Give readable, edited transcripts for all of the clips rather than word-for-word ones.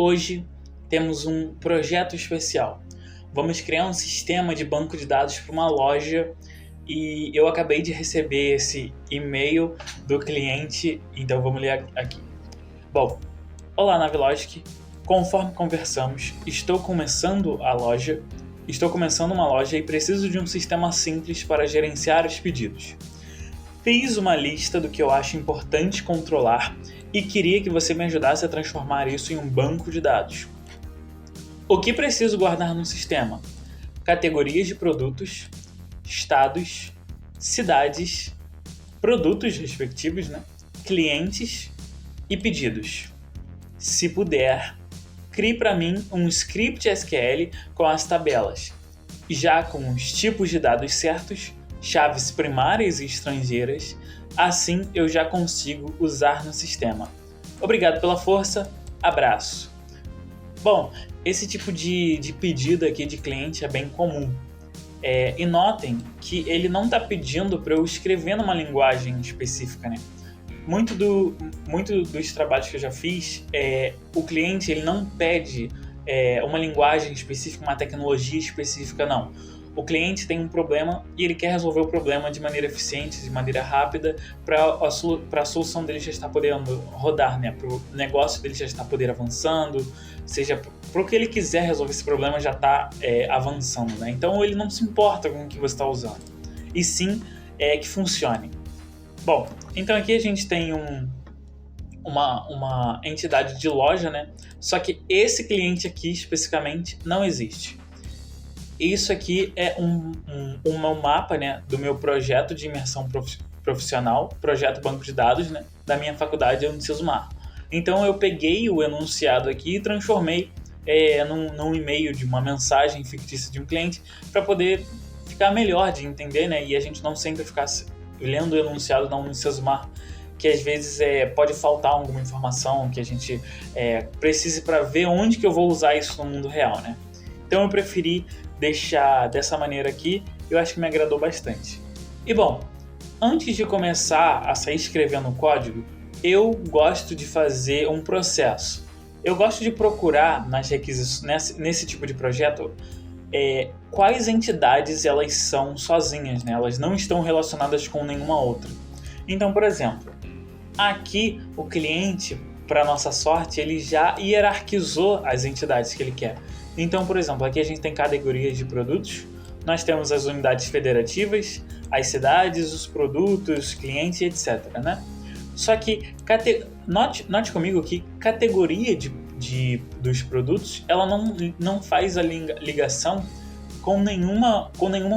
Hoje temos um projeto especial. Vamos criar um sistema de banco de dados para uma loja e eu acabei de receber esse e-mail do cliente, então vamos ler aqui. Bom, olá Navilogic, conforme conversamos, estou começando uma loja e preciso de um sistema simples para gerenciar os pedidos. Fiz uma lista do que eu acho importante controlar e queria que você me ajudasse a transformar isso em um banco de dados. O que preciso guardar no sistema? Categorias de produtos, estados, cidades, produtos respectivos, clientes e pedidos. Se puder, crie para mim um script SQL com as tabelas, já com os tipos de dados certos, chaves primárias e estrangeiras, assim eu já consigo usar no sistema. Obrigado pela força, abraço. Bom, esse tipo de pedido aqui de cliente é bem comum. E notem que ele não está pedindo para eu escrever numa linguagem específica, né? Muito dos trabalhos que eu já fiz, o cliente ele não pede uma linguagem específica, uma tecnologia específica, não. O cliente tem um problema e ele quer resolver o problema de maneira eficiente, de maneira rápida, para a solução dele já estar podendo rodar, né? Para o negócio dele já estar podendo avançando, seja para o que ele quiser resolver esse problema já está avançando, né? Então ele não se importa com o que você está usando, e sim que funcione. Bom, então aqui a gente tem uma entidade de loja, né? Só que esse cliente aqui especificamente não existe. Isso aqui é um mapa, né, do meu projeto de imersão profissional, projeto banco de dados, né, da minha faculdade Unicesumar. Então eu peguei o enunciado aqui e transformei num e-mail de uma mensagem fictícia de um cliente para poder ficar melhor de entender, né, e a gente não sempre ficar lendo o enunciado na Unicesumar, que às vezes pode faltar alguma informação que a gente precise para ver onde que eu vou usar isso no mundo real, né? Então eu preferi deixar dessa maneira aqui, eu acho que me agradou bastante. E bom, antes de começar a sair escrevendo código, eu gosto de fazer um processo. Eu gosto de procurar nas requisições, nesse tipo de projeto, quais entidades elas são sozinhas, né? Elas não estão relacionadas com nenhuma outra. Então, por exemplo, aqui o cliente, para nossa sorte, ele já hierarquizou as entidades que ele quer. Então, por exemplo, aqui a gente tem categorias de produtos, nós temos as unidades federativas, as cidades, os produtos, clientes, etc. Né? Só que, note comigo que categoria dos produtos, ela não faz a ligação com nenhuma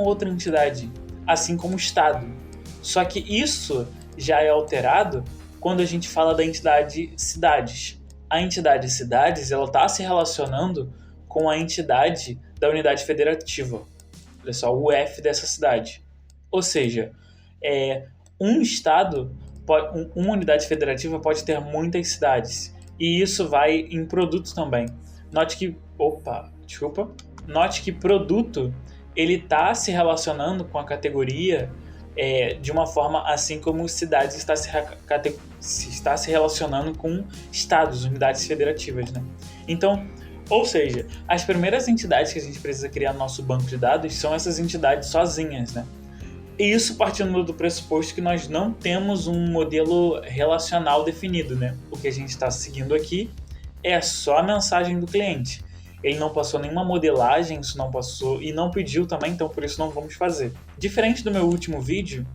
outra entidade, assim como o estado. Só que isso já é alterado quando a gente fala da entidade cidades. A entidade cidades, ela está se relacionando com a entidade da unidade federativa. Olha só, o F dessa cidade. Ou seja, um estado, uma unidade federativa pode ter muitas cidades. E isso vai em produtos também. Note que produto ele está se relacionando com a categoria de uma forma assim como cidades está se relacionando com estados, unidades federativas, né? Então, ou seja, as primeiras entidades que a gente precisa criar no nosso banco de dados são essas entidades sozinhas, né? E isso partindo do pressuposto que nós não temos um modelo relacional definido, né? O que a gente está seguindo aqui é só a mensagem do cliente. Ele não passou nenhuma modelagem, isso não passou, e não pediu também, então por isso não vamos fazer. Diferente do meu último vídeo,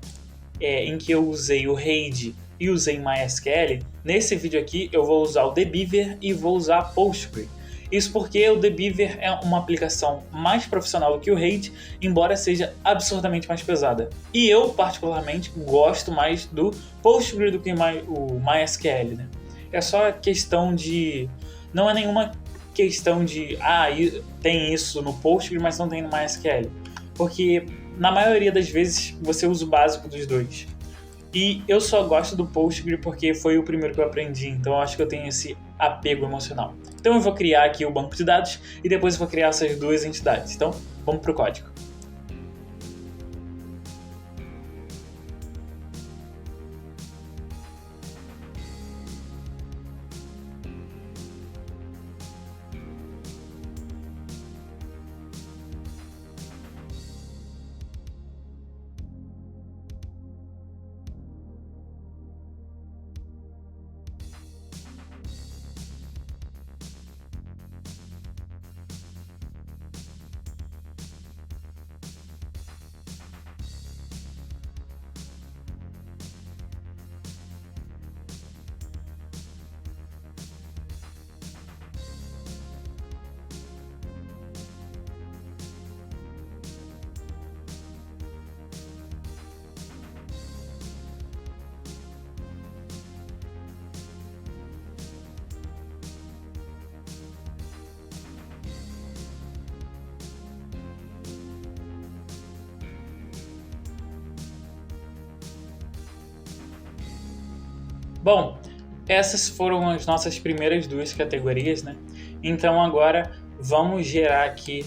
em que eu usei o RAID e usei MySQL, nesse vídeo aqui eu vou usar o dbeaver e vou usar a Postgre. Isso porque o dbeaver é uma aplicação mais profissional do que o RAID, embora seja absurdamente mais pesada. E eu, particularmente, gosto mais do Postgre do que o MySQL, né? É só questão de... Não é nenhuma questão de... tem isso no Postgre, mas não tem no MySQL. Porque, na maioria das vezes, você usa o básico dos dois. E eu só gosto do Postgre porque foi o primeiro que eu aprendi, então eu acho que eu tenho esse apego emocional. Então eu vou criar aqui o banco de dados e depois eu vou criar essas duas entidades. Então, vamos para o código. Bom, essas foram as nossas primeiras duas categorias, né? Então agora vamos gerar aqui,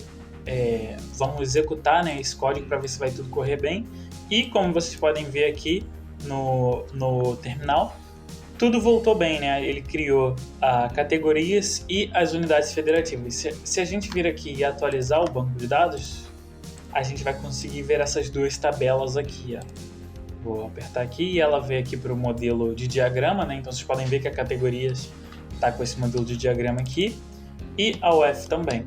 vamos executar, né, esse código para ver se vai tudo correr bem. E como vocês podem ver aqui no terminal, tudo voltou bem, né? Ele criou categorias e as unidades federativas. Se a gente vir aqui e atualizar o banco de dados, a gente vai conseguir ver essas duas tabelas aqui, ó. Vou apertar aqui e ela veio aqui para o modelo de diagrama, né? Então vocês podem ver que a categorias está com esse modelo de diagrama aqui e a UF também.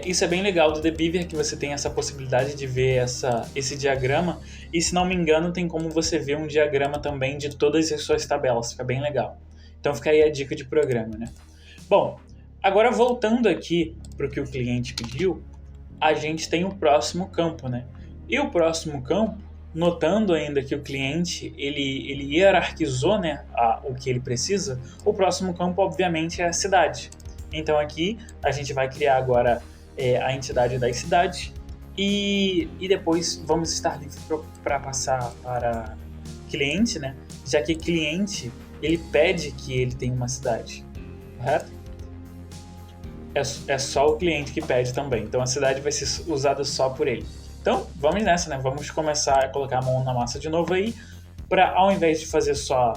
Isso é bem legal do The Beaver, que você tem essa possibilidade de ver esse diagrama, e se não me engano tem como você ver um diagrama também de todas as suas tabelas, fica bem legal. Então fica aí a dica de programa, né? Bom, agora voltando aqui para o que o cliente pediu, a gente tem o próximo campo, né? E o próximo campo, notando ainda que o cliente ele hierarquizou, né, o que ele precisa, o próximo campo obviamente é a cidade. Então aqui a gente vai criar agora a entidade das cidades e depois vamos estar livre para passar para cliente, né? Já que cliente ele pede que ele tenha uma cidade, correto? É só o cliente que pede também, então a cidade vai ser usada só por ele. Então vamos nessa, né? Vamos começar a colocar a mão na massa de novo aí, para ao invés de fazer só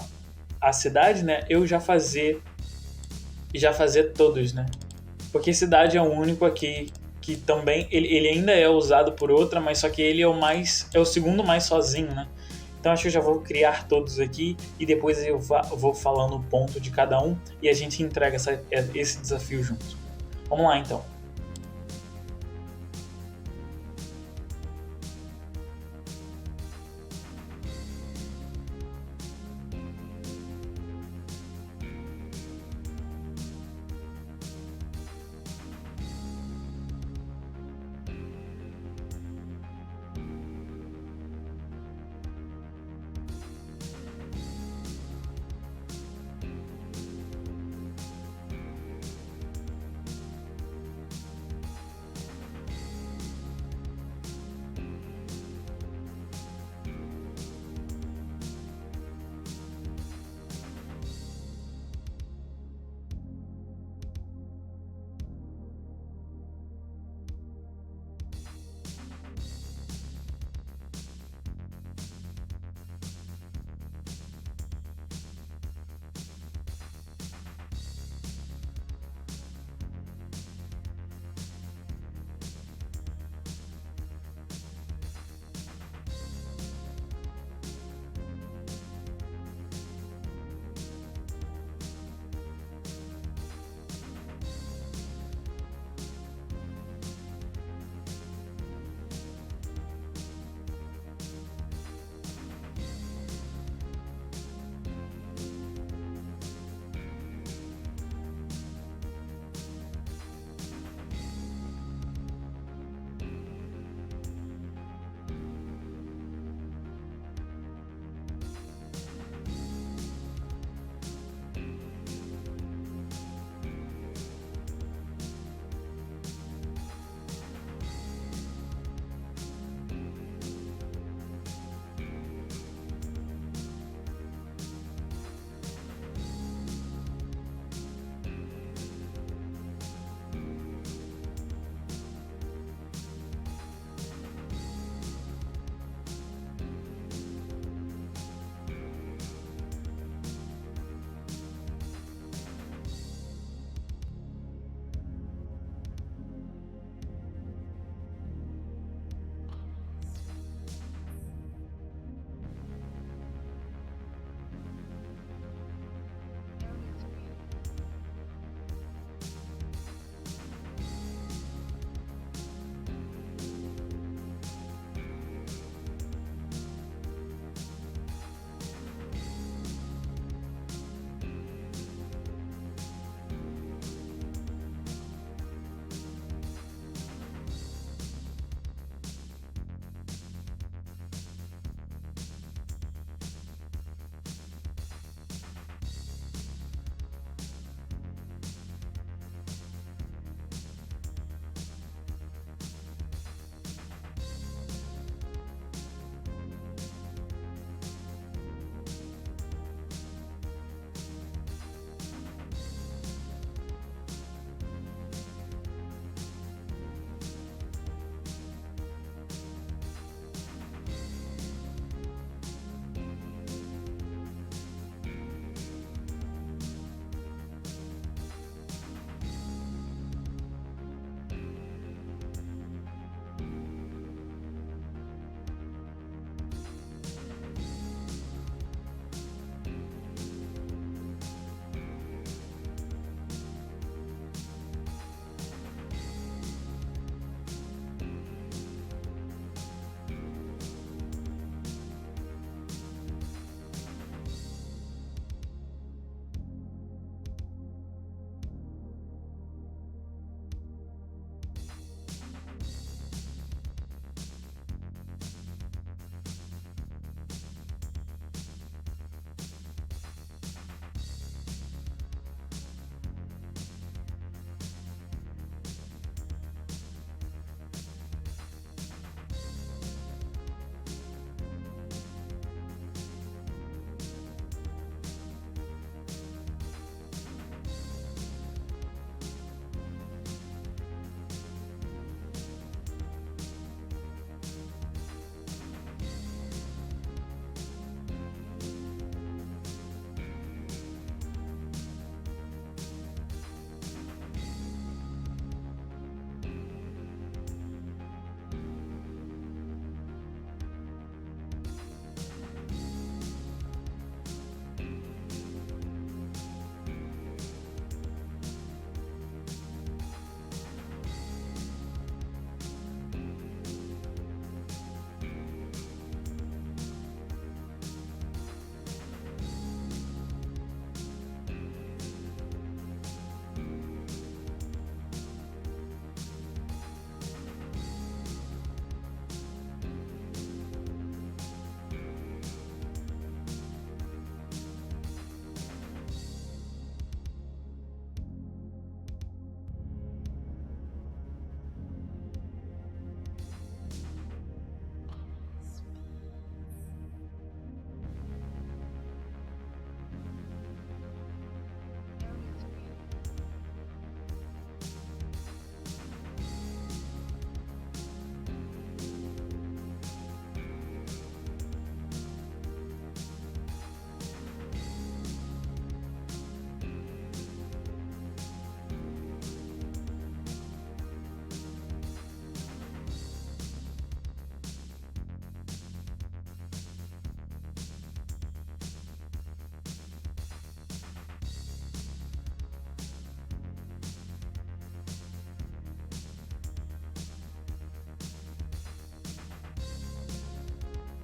a cidade, né, eu já fazer todos, né? Porque cidade é o único aqui que também ele ainda é usado por outra, mas só que ele é o segundo mais sozinho, né? Então acho que eu já vou criar todos aqui e depois eu vou falando o ponto de cada um e a gente entrega esse desafio junto. Vamos lá então.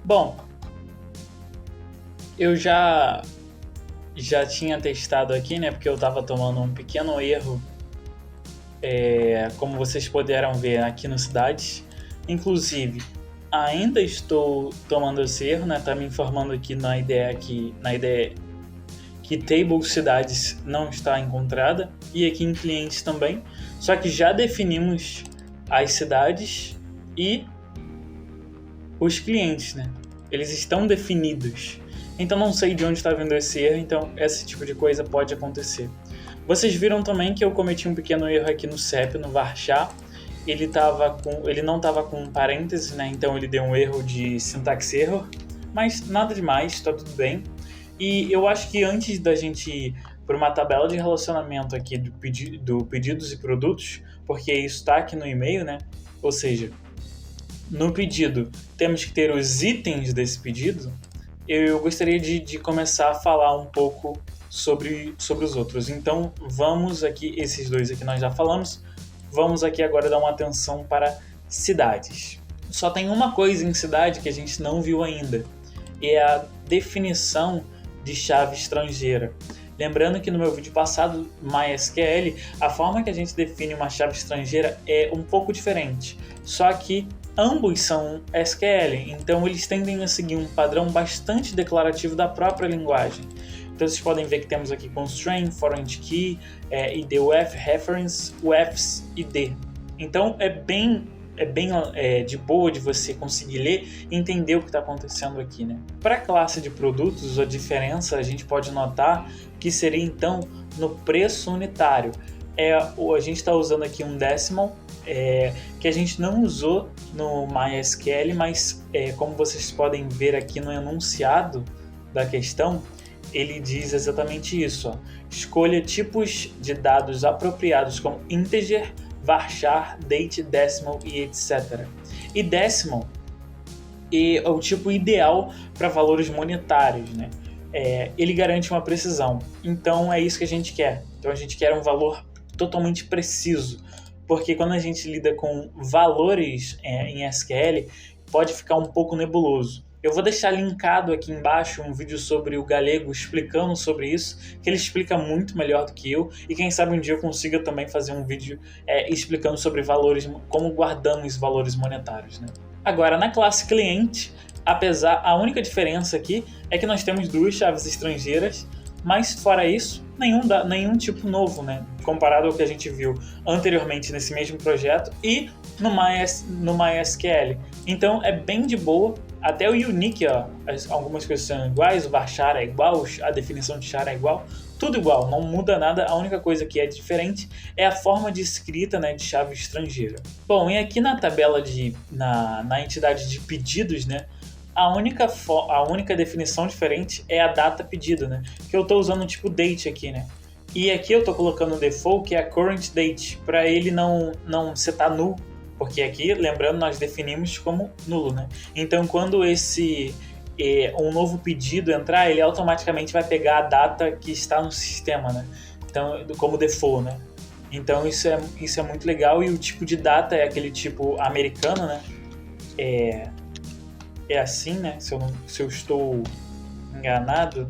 Bom, eu já tinha testado aqui, né? Porque eu estava tomando um pequeno erro, como vocês puderam ver aqui no Cidades. Inclusive, ainda estou tomando esse erro, né? Tá me informando aqui na ideia que Table Cidades não está encontrada, e aqui em clientes também. Só que já definimos as cidades e os clientes, né? Eles estão definidos. Então não sei de onde está vindo esse erro, então esse tipo de coisa pode acontecer. Vocês viram também que eu cometi um pequeno erro aqui no CEP, no varchar. Ele não estava com parênteses, né? Então ele deu um erro de sintaxe error, mas nada demais, está tudo bem. E eu acho que antes da gente ir para uma tabela de relacionamento aqui do pedidos e produtos, porque isso está aqui no e-mail, né? Ou seja, no pedido temos que ter os itens desse pedido. Eu gostaria de começar a falar um pouco sobre os outros. Então vamos aqui, esses dois aqui nós já falamos, vamos aqui agora dar uma atenção para cidades. Só tem uma coisa em cidade que a gente não viu ainda, é a definição de chave estrangeira. Lembrando que no meu vídeo passado, MySQL, a forma que a gente define uma chave estrangeira é um pouco diferente. Só que ambos são SQL, então eles tendem a seguir um padrão bastante declarativo da própria linguagem. Então vocês podem ver que temos aqui constraint, foreign key, IDUF, reference, UFs e D. Então é bem de boa de você conseguir ler e entender o que está acontecendo aqui, né? Para a classe de produtos, a diferença a gente pode notar que seria então no preço unitário. A gente está usando aqui um decimal, que a gente não usou no MySQL, mas como vocês podem ver aqui no enunciado da questão, ele diz exatamente isso. Escolha tipos de dados apropriados como integer, varchar, date, decimal e etc. E decimal é o tipo ideal para valores monetários, né? Ele garante uma precisão. Então é isso que a gente quer. Então a gente quer um valor totalmente preciso, porque quando a gente lida com valores em SQL, pode ficar um pouco nebuloso. Eu vou deixar linkado aqui embaixo um vídeo sobre o Galego explicando sobre isso, que ele explica muito melhor do que eu, e quem sabe um dia eu consiga também fazer um vídeo explicando sobre valores, como guardamos valores monetários, né? Agora, na classe cliente, a única diferença aqui é que nós temos duas chaves estrangeiras, mas fora isso, nenhum tipo novo, né? Comparado ao que a gente viu anteriormente nesse mesmo projeto e no MySQL. Então é bem de boa. Até o unique, algumas coisas são iguais, o varchar é igual, a definição de char é igual, tudo igual, não muda nada. A única coisa que é diferente é a forma de escrita, né, de chave estrangeira. Bom, e aqui na tabela na entidade de pedidos, né, a única definição diferente é a data pedida, né, que eu estou usando o tipo date aqui, né. E aqui eu estou colocando o default, que é a current date, para ele não setar null, porque aqui, lembrando, nós definimos como nulo, né? Então, quando um novo pedido entrar, ele automaticamente vai pegar a data que está no sistema, né? Então, como default, né? Então, isso é muito legal. E o tipo de data é aquele tipo americano, né? É assim, né? Se eu estou enganado,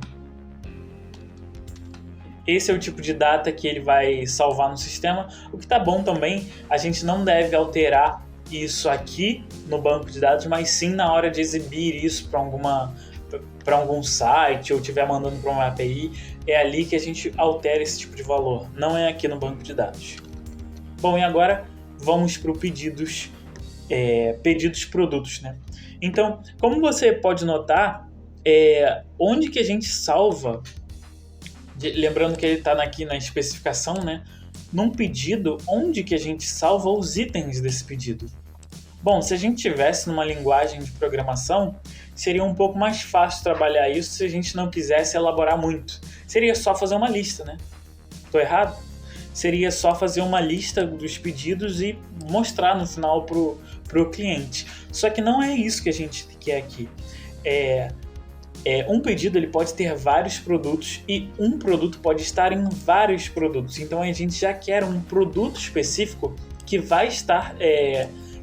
esse é o tipo de data que ele vai salvar no sistema, o que está bom também. A gente não deve alterar isso aqui no banco de dados, mas sim na hora de exibir isso para algum site ou estiver mandando para uma API, é ali que a gente altera esse tipo de valor, não é aqui no banco de dados. Bom, e agora vamos para o pedidos produtos, né? Então, como você pode notar, onde que a gente salva, lembrando que ele está aqui na especificação, né? Num pedido, onde que a gente salva os itens desse pedido? Bom, se a gente tivesse numa linguagem de programação, seria um pouco mais fácil trabalhar isso se a gente não quisesse elaborar muito. Seria só fazer uma lista, né? Tô errado? Seria só fazer uma lista dos pedidos e mostrar no final pro cliente. Só que não é isso que a gente quer aqui. Um pedido ele pode ter vários produtos e um produto pode estar em vários produtos. Então a gente já quer um produto específico que vai estar,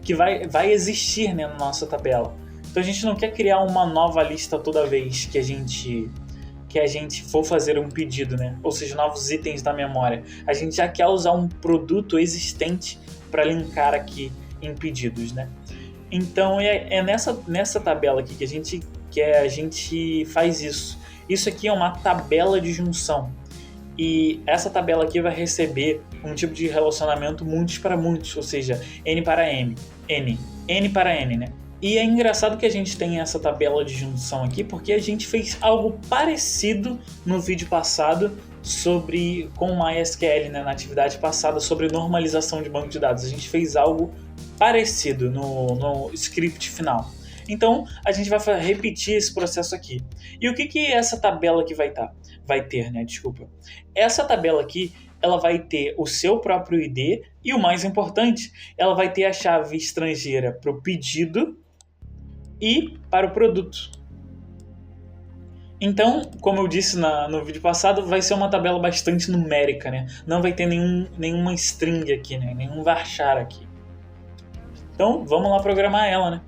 que vai existir, né, na nossa tabela. Então a gente não quer criar uma nova lista toda vez que a gente for fazer um pedido, né? Ou seja, novos itens da memória. A gente já quer usar um produto existente para linkar aqui em pedidos, né? Então é nessa tabela aqui que a gente faz isso. Isso aqui é uma tabela de junção. E essa tabela aqui vai receber um tipo de relacionamento muitos para muitos, ou seja, N para M, N para N, né? E é engraçado que a gente tem essa tabela de junção aqui, porque a gente fez algo parecido no vídeo passado com o MySQL, né, na atividade passada, sobre normalização de banco de dados. A gente fez algo parecido no script final. Então, a gente vai repetir esse processo aqui. E o que essa tabela aqui vai ter, né? Desculpa. Essa tabela aqui, ela vai ter o seu próprio ID e, o mais importante, ela vai ter a chave estrangeira para o pedido e para o produto. Então, como eu disse no vídeo passado, vai ser uma tabela bastante numérica, né? Não vai ter nenhuma string aqui, né? Nenhum varchar aqui. Então, vamos lá programar ela, né?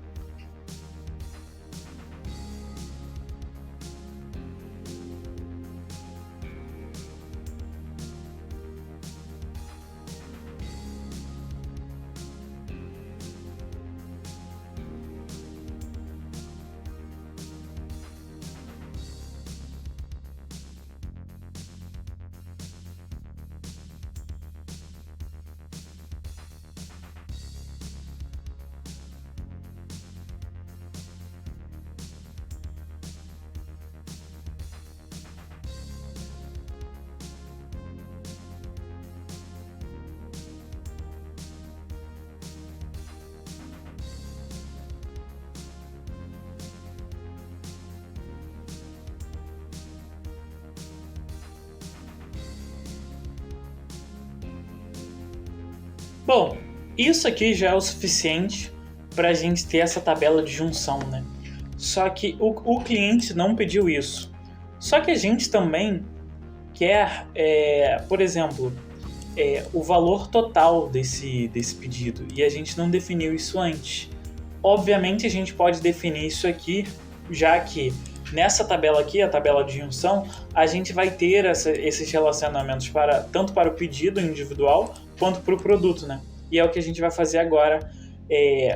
Bom, isso aqui já é o suficiente para a gente ter essa tabela de junção, né? Só que o cliente não pediu isso. Só que a gente também quer, por exemplo, o valor total desse pedido, e a gente não definiu isso antes. Obviamente a gente pode definir isso aqui, já que nessa tabela aqui, a tabela de junção, a gente vai ter esses relacionamentos tanto para o pedido individual quanto para o produto, né? E é o que a gente vai fazer agora.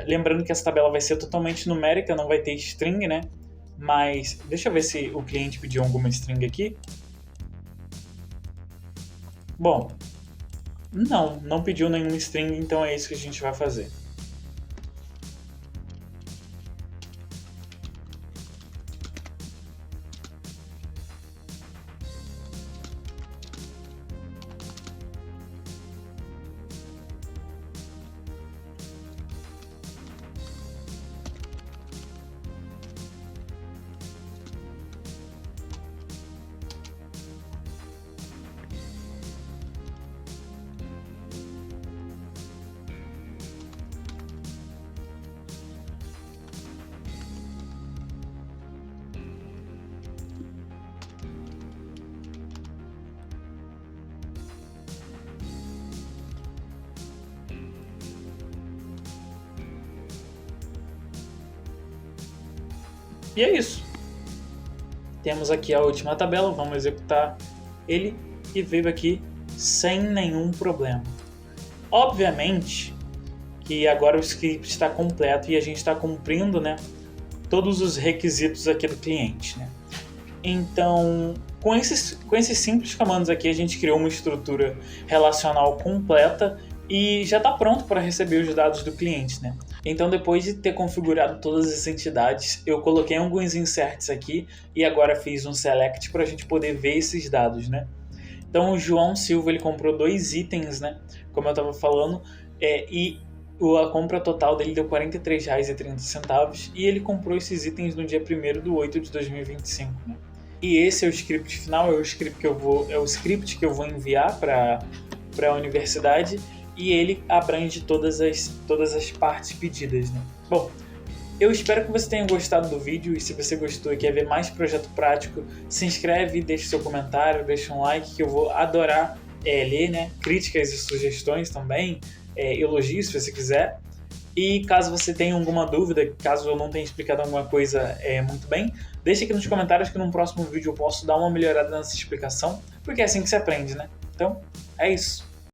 Lembrando que essa tabela vai ser totalmente numérica, não vai ter string, né? Mas deixa eu ver se o cliente pediu alguma string aqui. Bom, não pediu nenhuma string, então é isso que a gente vai fazer. E é isso. Temos aqui a última tabela, vamos executar ele e veio aqui sem nenhum problema. Obviamente que agora o script está completo e a gente está cumprindo, né, todos os requisitos aqui do cliente, né? Então, com esses simples comandos aqui, a gente criou uma estrutura relacional completa e já está pronto para receber os dados do cliente, né? Então, depois de ter configurado todas as entidades, eu coloquei alguns inserts aqui e agora fiz um select para a gente poder ver esses dados, né? Então, o João Silva ele comprou 2 itens, né? Como eu estava falando, e a compra total dele deu R$ 43,30 e ele comprou esses itens no dia 1º de 8 de 2025, né? E esse é o script final, é o script que eu vou enviar para a universidade e ele abrange todas as partes pedidas, né? Bom, eu espero que você tenha gostado do vídeo e se você gostou e quer ver mais projeto prático, se inscreve, deixa seu comentário, deixa um like que eu vou adorar ler, né? Críticas e sugestões também, elogios se você quiser. E caso você tenha alguma dúvida, caso eu não tenha explicado alguma coisa muito bem, deixe aqui nos comentários que num próximo vídeo eu posso dar uma melhorada nessa explicação, porque é assim que se aprende, né? Então, é isso.